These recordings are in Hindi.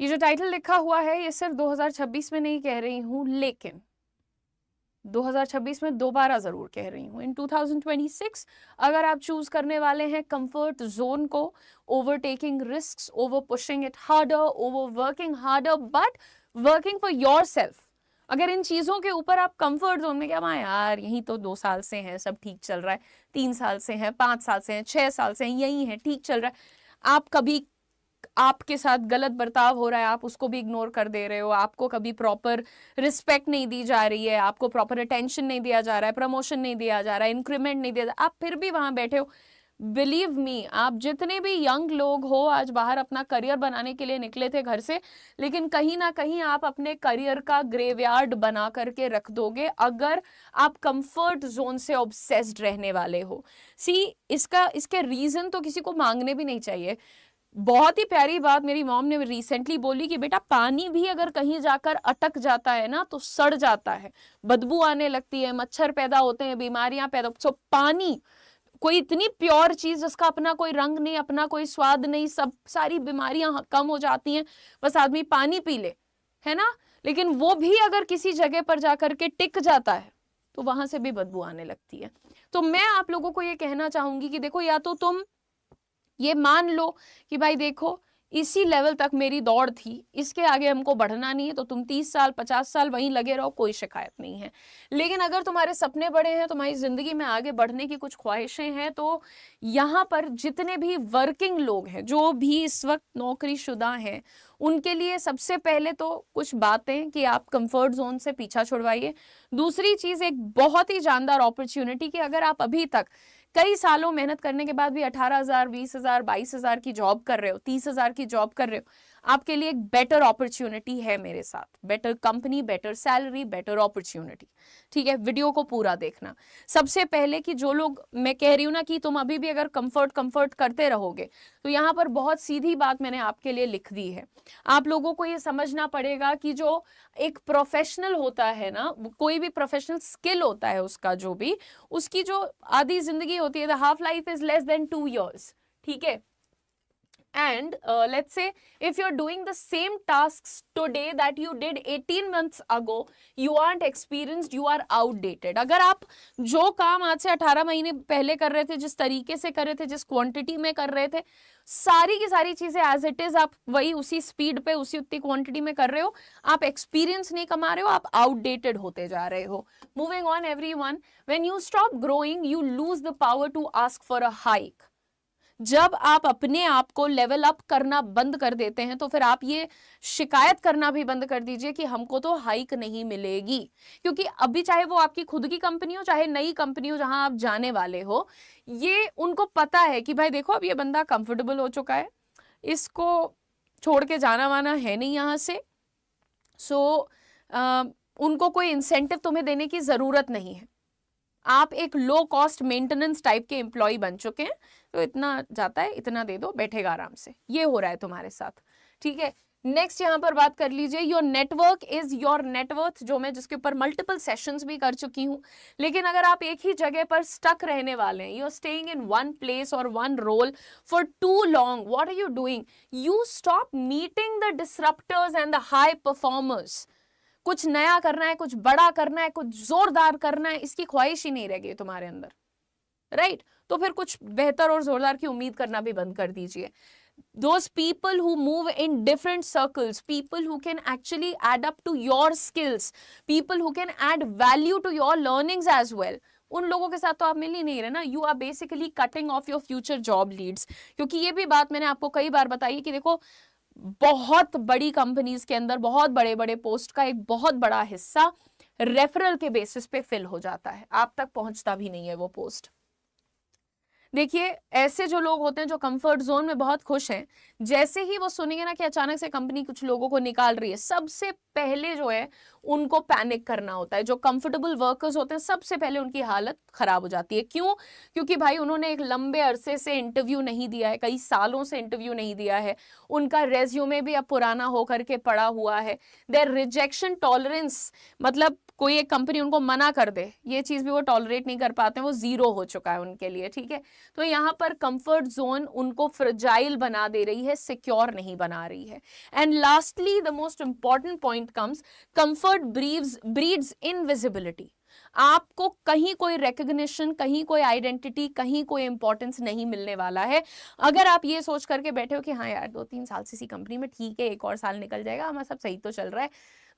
ये जो टाइटल लिखा हुआ है ये सिर्फ 2026 में नहीं कह रही हूँ, लेकिन 2026 में दोबारा जरूर कह रही हूँ, इन 2026 अगर आप चूज करने वाले हैं कंफर्ट जोन को, over taking risk, over pushing it harder, over working harder, but working for your self, अगर इन चीजों के ऊपर आप कंफर्ट जोन में, क्या मां यार यही तो 2 साल से हैं, सब ठीक चल रहा है, 3 साल से हैं, 5 साल से हैं, 6 साल से हैं, यही है, ठीक चल रहा है, आप कभी आपके साथ गलत बर्ताव हो रहा है, आप उसको भी इग्नोर कर दे रहे हो, आपको कभी प्रॉपर रिस्पेक्ट नहीं दी जा रही है, आपको प्रॉपर अटेंशन नहीं दिया जा रहा है, प्रमोशन नहीं दिया जा रहा है, इंक्रीमेंट नहीं दिया जा रहा, आप फिर भी वहां बैठे हो, बिलीव मी, आप जितने भी यंग लोग हो आज बाहर अपना करियर बनाने के लिए निकले थे घर से, लेकिन कहीं ना कहीं आप अपने करियर का ग्रेवयार्ड बना करके रख दोगे अगर आप कंफर्ट जोन से ऑब्सेस्ड रहने वाले हो। इसके रीजन तो किसी को मांगने भी नहीं चाहिए। बहुत ही प्यारी बात मेरी मॉम ने रिसेंटली बोली कि बेटा पानी भी अगर कहीं जाकर अटक जाता है ना तो सड़ जाता है, बदबू आने लगती है, मच्छर पैदा होते हैं, बीमारियां पैदा, सो पानी कोई इतनी प्योर चीज जिसका अपना कोई रंग नहीं, अपना कोई स्वाद नहीं, सब सारी बीमारियां कम हो जाती हैं बस आदमी पानी पी ले, है ना। लेकिन वो भी अगर किसी जगह पर जाकर के टिक जाता है तो वहां से भी बदबू आने लगती है। तो मैं आप लोगों को ये कहना चाहूंगी कि देखो, या तो तुम ये मान लो कि भाई देखो इसी लेवल तक मेरी दौड़ थी, इसके आगे हमको बढ़ना नहीं है, तो तुम 30 साल 50 साल वहीं लगे रहो, कोई शिकायत नहीं है। लेकिन अगर तुम्हारे सपने बड़े हैं, तुम्हारी जिंदगी में आगे बढ़ने की कुछ ख्वाहिशें हैं, तो यहाँ पर जितने भी वर्किंग लोग हैं, जो भी इस वक्त नौकरीशुदा हैं, उनके लिए सबसे पहले तो कुछ बातें कि आप कंफर्ट जोन से पीछा छुड़वाइए। दूसरी चीज, एक बहुत ही जानदार अपॉर्चुनिटी कि अगर आप अभी तक कई सालों मेहनत करने के बाद भी 18,000, 20,000, 22,000 की जॉब कर रहे हो, 30,000 की जॉब कर रहे हो, आपके लिए एक बेटर अपॉर्चुनिटी है मेरे साथ, better company, better salary, better opportunity. ठीक है, वीडियो को पूरा देखना। सबसे पहले कि जो लोग, मैं कह रही हूं ना कि तुम अभी भी अगर कंफर्ट करते रहोगे, तो यहाँ पर बहुत सीधी बात मैंने आपके लिए लिख दी है। आप लोगों को ये समझना पड़ेगा कि जो एक प्रोफेशनल होता है ना, कोई भी प्रोफेशनल स्किल होता है उसका, जो भी उसकी जो आधी जिंदगी होती है, the half life is less than 2 years। ठीक है, and let's say if you're doing the same tasks today that you did 18 months ago, you aren't experienced, you are outdated। अगर आप जो काम आज से 18 महीने पहले कर रहे थे, जिस तरीके से कर रहे थे, जिस क्वांटिटी में कर रहे थे, सारी की सारी चीजें एज इट इज आप वही उसी स्पीड पे उसी उतनी क्वांटिटी में कर रहे हो, आप एक्सपीरियंस नहीं कमा रहे हो, आप आउटडेटेड होते जा रहे हो। Moving on everyone, when you stop growing you lose the power to ask for a hike. जब आप अपने आप को लेवल अप करना बंद कर देते हैं तो फिर आप ये शिकायत करना भी बंद कर दीजिए कि हमको तो हाइक नहीं मिलेगी। क्योंकि अभी चाहे वो आपकी खुद की कंपनी हो, चाहे नई कंपनी हो जहां आप जाने वाले हो, ये उनको पता है कि भाई देखो अब ये बंदा कंफर्टेबल हो चुका है, इसको छोड़ के जाना वाना है नहीं यहाँ से, सो उनको कोई इंसेंटिव तुम्हें देने की जरूरत नहीं है। आप एक लो कॉस्ट मेंटेनेंस टाइप के एम्प्लॉय बन चुके हैं, तो इतना जाता है, इतना दे दो, बैठेगा आराम से। ये हो रहा है तुम्हारे साथ। ठीक है, नेक्स्ट यहां पर बात कर लीजिए, your network is your net worth, जो मैं जिसके ऊपर मल्टीपल सेशंस भी कर चुकी हूं। लेकिन अगर आप एक ही जगह पर स्टक रहने वाले हैं, you are staying in one place और one role for too long, what are you doing? You stop meeting the disruptors and the high performers. कुछ नया करना है, कुछ बड़ा करना है, कुछ जोरदार करना है, इसकी ख्वाहिश ही नहीं रह गई तुम्हारे अंदर, राइट? तो फिर कुछ बेहतर और जोरदार की उम्मीद करना भी बंद कर दीजिए। Those people who move in different circles, people who can actually add up to your skills, people who can add value to your learnings as well, उन लोगों के साथ तो आप मिल ही नहीं रहे ना। You are basically cutting off your future job leads. क्योंकि ये भी बात मैंने आपको कई बार बताई है कि देखो, बहुत बड़ी कंपनीज के अंदर बहुत बड़े बड़े पोस्ट का एक बहुत बड़ा हिस्सा रेफरल के बेसिस पे फिल हो जाता है, आप तक पहुंचता भी नहीं है वो पोस्ट। देखिए, ऐसे जो लोग होते हैं जो कंफर्ट जोन में बहुत खुश हैं, जैसे ही वो सुनेंगे ना कि अचानक से कंपनी कुछ लोगों को निकाल रही है, सबसे पहले जो है उनको पैनिक करना होता है। जो कंफर्टेबल वर्कर्स होते हैं सबसे पहले उनकी हालत खराब हो जाती है। क्यों? क्योंकि भाई उन्होंने एक लंबे अरसे से इंटरव्यू नहीं दिया है, कई सालों से इंटरव्यू नहीं दिया है, उनका रेज्यूमे भी अब पुराना होकर के पड़ा हुआ है। देयर रिजेक्शन टॉलरेंस, मतलब कोई एक कंपनी उनको मना कर दे, ये चीज भी वो टॉलरेट नहीं कर पाते हैं, वो जीरो हो चुका है उनके लिए, ठीक है। तो यहाँ पर कंफर्ट जोन उनको फ्रजाइल बना दे रही है, सिक्योर नहीं बना रही है। And lastly the most important point comes, comfort breeds invisibility. आपको कहीं कोई रिकग्निशन, कहीं कोई आइडेंटिटी, कहीं कोई इंपॉर्टेंस नहीं मिलने वाला है। अगर आप ये सोच करके बैठे हो कि हाँ यार 2-3 साल से इसी कंपनी में ठीक है, एक और साल निकल जाएगा, हमारा सब सही तो चल रहा है,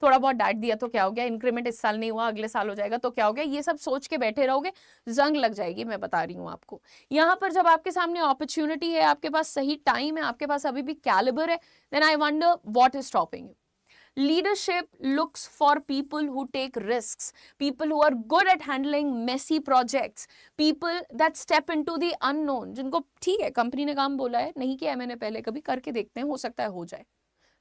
थोड़ा बहुत डांट दिया तो क्या हो गया, इंक्रीमेंट इस साल नहीं हुआ अगले साल हो जाएगा तो क्या हो गया, ये सब सोच के बैठे रहोगे, जंग लग जाएगी, मैं बता रही हूँ आपको। यहाँ पर जब आपके सामने अपॉर्चुनिटी है, आपके पास सही टाइम है, आपके पास अभी भी कैलिबर है, then I wonder what is stopping you. Leadership looks for people who take risks, people who are good at handling messy projects, people that step into the unknown, जिनको ठीक है कंपनी ने काम बोला है, नहीं किया है मैंने पहले कभी, करके देखते हैं, हो सकता है हो जाए,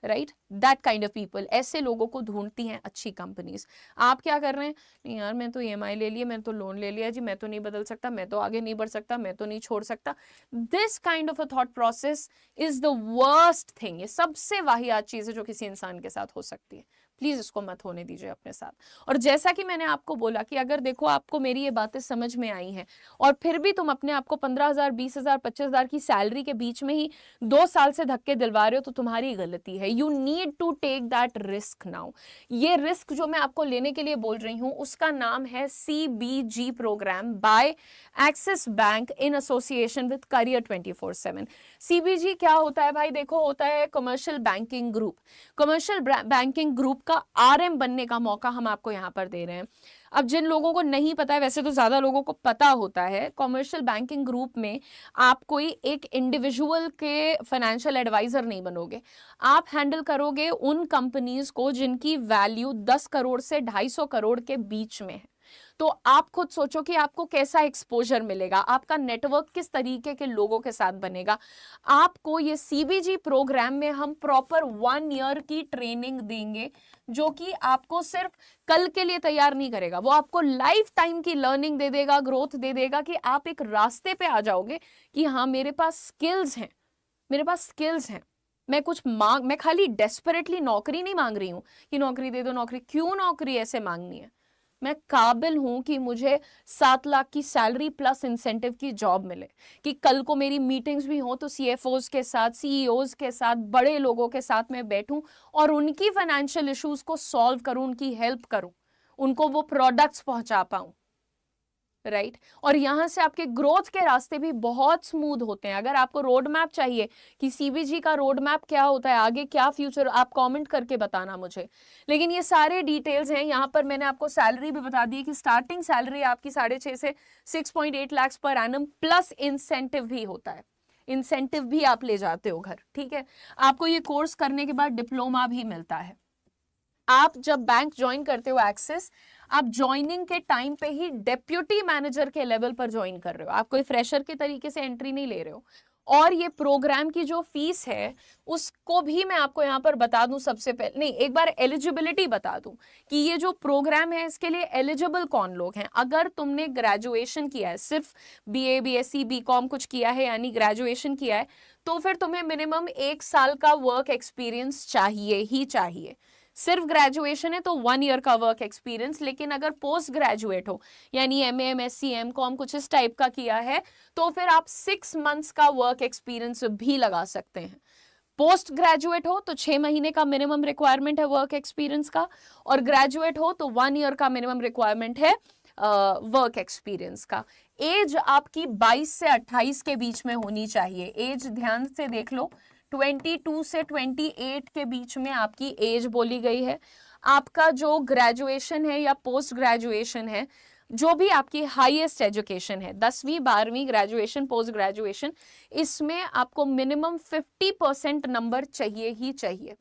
right. That kind of people, ऐसे लोगों को ढूंढती हैं अच्छी कंपनीज। आप क्या कर रहे हैं, नहीं यार मैं तो EMI ले लिया, मैंने तो लोन ले लिया जी, मैं तो नहीं बदल सकता, मैं तो आगे नहीं बढ़ सकता, मैं तो नहीं छोड़ सकता। This kind of a thought process is the worst thing. ये सबसे वाहियात चीज है जो किसी इंसान के साथ हो सकती है। प्लीज इसको मत होने दीजिए अपने साथ। और जैसा कि मैंने आपको बोला कि अगर देखो आपको मेरी ये बातें समझ में आई हैं और फिर भी तुम अपने आप को 15,000, 20,000, 25,000 की सैलरी के बीच में ही 2 साल से धक्के दिलवा रहे हो, तो तुम्हारी गलती है। You need to take that risk now. ये रिस्क जो मैं आपको लेने के लिए बोल रही हूं उसका नाम है CBG programme by Axis Bank in association with career 24/7। CBG क्या होता है भाई, देखो होता है commercial banking group. Commercial banking group का RM बनने का मौका हम आपको यहाँ पर दे रहे हैं। अब जिन लोगों को नहीं पता है, वैसे तो ज्यादा लोगों को पता होता है, कमर्शियल बैंकिंग ग्रुप में आप कोई एक इंडिविजुअल के फाइनेंशियल एडवाइजर नहीं बनोगे, आप हैंडल करोगे उन कंपनीज को जिनकी वैल्यू 10 करोड़ से 250 करोड़ के बीच में है। तो आप खुद सोचो कि आपको कैसा एक्सपोजर मिलेगा, आपका नेटवर्क किस तरीके के लोगों के साथ बनेगा। आपको ये CBG प्रोग्राम में हम प्रॉपर 1 ईयर की ट्रेनिंग देंगे, जो कि आपको सिर्फ कल के लिए तैयार नहीं करेगा, वो आपको लाइफ टाइम की लर्निंग दे देगा, ग्रोथ दे देगा, कि आप एक रास्ते पे आ जाओगे कि हाँ मेरे पास स्किल्स हैं, मेरे पास स्किल्स हैं। मैं खाली डेस्परेटली नौकरी नहीं मांग रही हूं कि नौकरी दे दो, नौकरी क्यों, नौकरी ऐसे मांगनी है। मैं काबिल हूं कि मुझे 7 लाख की सैलरी प्लस इंसेंटिव की जॉब मिले, कि कल को मेरी मीटिंग्स भी हो तो CFOs के साथ, CEOs के साथ, बड़े लोगों के साथ मैं बैठूं और उनकी फाइनेंशियल इश्यूज को सॉल्व करूं, उनकी हेल्प करूं, उनको वो प्रोडक्ट्स पहुंचा पाऊं, राइट। और यहां से आपके ग्रोथ के रास्ते भी बहुत स्मूथ होते हैं। अगर आपको रोड मैप चाहिए कि CBG का रोड मैप क्या होता है, आगे क्या फ्यूचर, आप कमेंट करके बताना मुझे। लेकिन ये सारे डिटेल्स हैं। यहाँ पर मैंने आपको सैलरी भी बता दी कि स्टार्टिंग सैलरी आपकी 6.5 से 6.8 lakh per annum plus incentive भी होता है, इंसेंटिव भी आप ले जाते हो घर, ठीक है। आपको ये कोर्स करने के बाद डिप्लोमा भी मिलता है। आप जब बैंक ज्वाइन करते हो एक्सिस, आप ज्वाइनिंग के टाइम पे ही डेप्यूटी मैनेजर के लेवल पर ज्वाइन कर रहे हो, आप कोई फ्रेशर के तरीके से एंट्री नहीं ले रहे हो। और ये प्रोग्राम की जो फीस है उसको भी मैं आपको यहाँ पर बता दूं, सबसे पहले नहीं, एक बार एलिजिबिलिटी बता दूं कि ये जो प्रोग्राम है इसके लिए एलिजिबल कौन लोग हैं। अगर तुमने ग्रेजुएशन किया है, सिर्फ BA BSc BCom कुछ किया है, यानी ग्रेजुएशन किया है, तो फिर तुम्हें मिनिमम 1 साल का वर्क एक्सपीरियंस चाहिए ही चाहिए। सिर्फ ग्रेजुएशन है तो 1 ईयर का वर्क एक्सपीरियंस। लेकिन अगर पोस्ट ग्रेजुएट हो, यानी MA MSc MCom कुछ इस टाइप का किया है, तो फिर आप 6 मंथ्स का वर्क एक्सपीरियंस भी लगा सकते हैं। पोस्ट ग्रेजुएट हो तो 6 महीने का मिनिमम रिक्वायरमेंट है वर्क एक्सपीरियंस का, और ग्रेजुएट हो तो 1 ईयर का मिनिमम रिक्वायरमेंट है वर्क एक्सपीरियंस का। एज आपकी 22 से 28 के बीच में होनी चाहिए। एज ध्यान से देख लो, 22 से 28 के बीच में आपकी एज बोली गई है। आपका जो ग्रेजुएशन है या पोस्ट ग्रेजुएशन है, जो भी आपकी हाईएस्ट एजुकेशन है, 10वीं 12वीं ग्रेजुएशन पोस्ट ग्रेजुएशन, इसमें आपको मिनिमम 50% नंबर चाहिए ही चाहिए,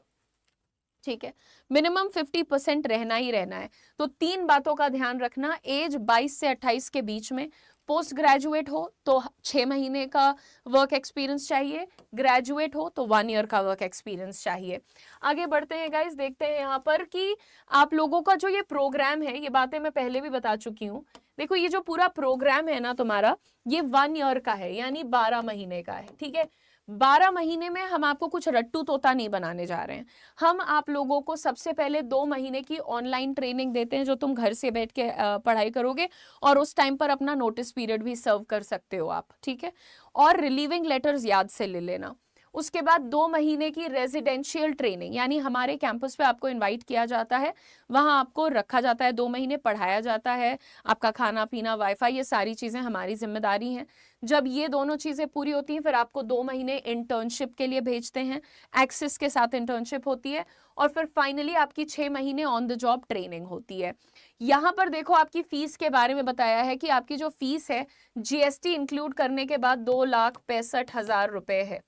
ठीक है। मिनिमम 50% रहना ही रहना है। तो 3 बातों का ध्यान रखना, एज 22 से 28 के बीच में, पोस्ट ग्रेजुएट हो तो 6 महीने का वर्क एक्सपीरियंस चाहिए, ग्रेजुएट हो तो 1 ईयर का वर्क एक्सपीरियंस चाहिए। आगे बढ़ते हैं गाइस, देखते हैं यहाँ पर कि आप लोगों का जो ये प्रोग्राम है, ये बातें मैं पहले भी बता चुकी हूँ। देखो ये जो पूरा प्रोग्राम है ना तुम्हारा, ये 1 ईयर का है, यानी 12 महीने का है, ठीक है। 12 महीने में हम आपको कुछ रट्टू तोता नहीं बनाने जा रहे हैं। हम आप लोगों को सबसे पहले 2 महीने की ऑनलाइन ट्रेनिंग देते हैं, जो तुम घर से बैठ के पढ़ाई करोगे, और उस टाइम पर अपना नोटिस पीरियड भी सर्व कर सकते हो आप, ठीक है। और रिलीविंग लेटर्स याद से ले लेना। उसके बाद 2 महीने की रेजिडेंशियल ट्रेनिंग, यानी हमारे कैंपस पे आपको इनवाइट किया जाता है, वहां आपको रखा जाता है, 2 महीने पढ़ाया जाता है, आपका खाना पीना वाईफाई ये सारी चीजें हमारी जिम्मेदारी हैं। जब ये दोनों चीजें पूरी होती हैं, फिर आपको 2 महीने इंटर्नशिप के लिए भेजते हैं, एक्सिस के साथ इंटर्नशिप होती है, और फिर फाइनली आपकी 6 महीने ऑन द जॉब ट्रेनिंग होती है। यहाँ पर देखो आपकी फीस के बारे में बताया है कि आपकी जो फीस है जीएसटी इंक्लूड करने के बाद 2,65,000 रुपए है,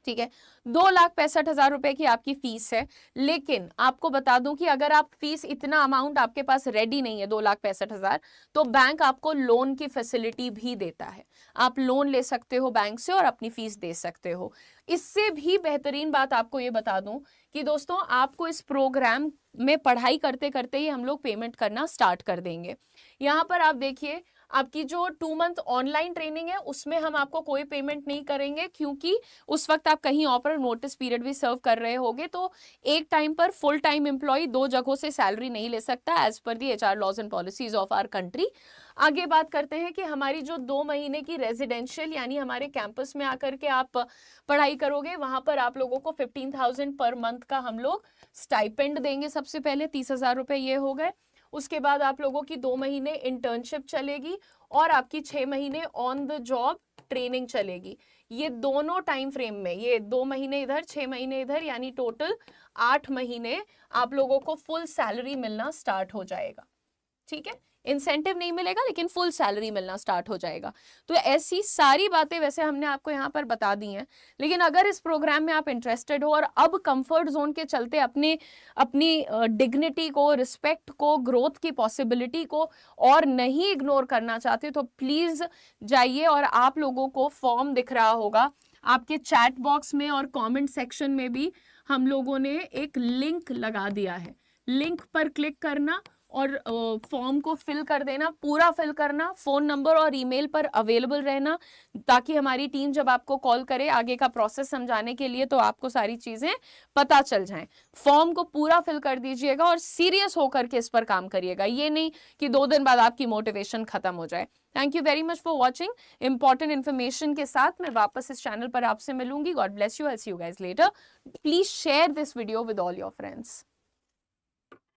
ठीक है। 2,65,000 रुपए की आपकी फीस है। लेकिन आपको बता दूं कि अगर आप फीस इतना अमाउंट आपके पास रेडी नहीं है 2,65,000, तो बैंक आपको लोन की फैसिलिटी भी देता है। आप लोन ले सकते हो बैंक से और अपनी फीस दे सकते हो। इससे भी बेहतरीन बात आपको ये बता दूं कि दोस्तों आपको इस प्रोग्राम में पढ़ाई करते करते ही हम लोग पेमेंट करना स्टार्ट कर देंगे। यहाँ पर आप देखिए, आपकी जो 2 मंथ ऑनलाइन ट्रेनिंग है उसमें हम आपको कोई पेमेंट नहीं करेंगे, क्योंकि उस वक्त आप कहीं और पर नोटिस पीरियड भी सर्व कर रहे होगे। तो एक टाइम पर फुल टाइम एम्प्लॉय 2 जगहों से सैलरी नहीं ले सकता, as per the HR laws and policies of our country. आगे बात करते हैं कि हमारी जो 2 महीने की रेजिडेंशियल, यानी हमारे कैंपस में आकर के आप पढ़ाई करोगे, वहां पर आप लोगों को 15,000 पर मंथ का हम लोग स्टाइपेंड देंगे। सबसे पहले 30,000 रुपए ये हो गए। उसके बाद आप लोगों की 2 महीने इंटर्नशिप चलेगी और आपकी 6 महीने ऑन द जॉब ट्रेनिंग चलेगी। ये दोनों टाइम फ्रेम में, ये 2 महीने इधर 6 महीने इधर, यानी टोटल 8 महीने आप लोगों को फुल सैलरी मिलना स्टार्ट हो जाएगा, ठीक है। इंसेंटिव नहीं मिलेगा लेकिन फुल सैलरी मिलना स्टार्ट हो जाएगा। तो ऐसी सारी बातें वैसे हमने आपको यहाँ पर बता दी हैं, लेकिन अगर इस प्रोग्राम में आप इंटरेस्टेड हो और अब कंफर्ट जोन के चलते अपनी डिग्निटी को, रिस्पेक्ट को, ग्रोथ की पॉसिबिलिटी को और नहीं इग्नोर करना चाहते, तो प्लीज जाइए, और आप लोगों को फॉर्म दिख रहा होगा आपके चैट बॉक्स में और कॉमेंट सेक्शन में भी हम लोगों ने एक लिंक लगा दिया है। लिंक पर क्लिक करना और फॉर्म को फिल कर देना, पूरा फिल करना, फोन नंबर और ईमेल पर अवेलेबल रहना, ताकि हमारी टीम जब आपको कॉल करे आगे का प्रोसेस समझाने के लिए तो आपको सारी चीजें पता चल जाएं। फॉर्म को पूरा फिल कर दीजिएगा और सीरियस होकर के इस पर काम करिएगा, ये नहीं कि 2 दिन बाद आपकी मोटिवेशन खत्म हो जाए। Thank you very much for watching. Important information के साथ मैं वापस इस चैनल पर आपसे मिलूंगी। God bless you, I see you guys later. Please share this video with all your friends.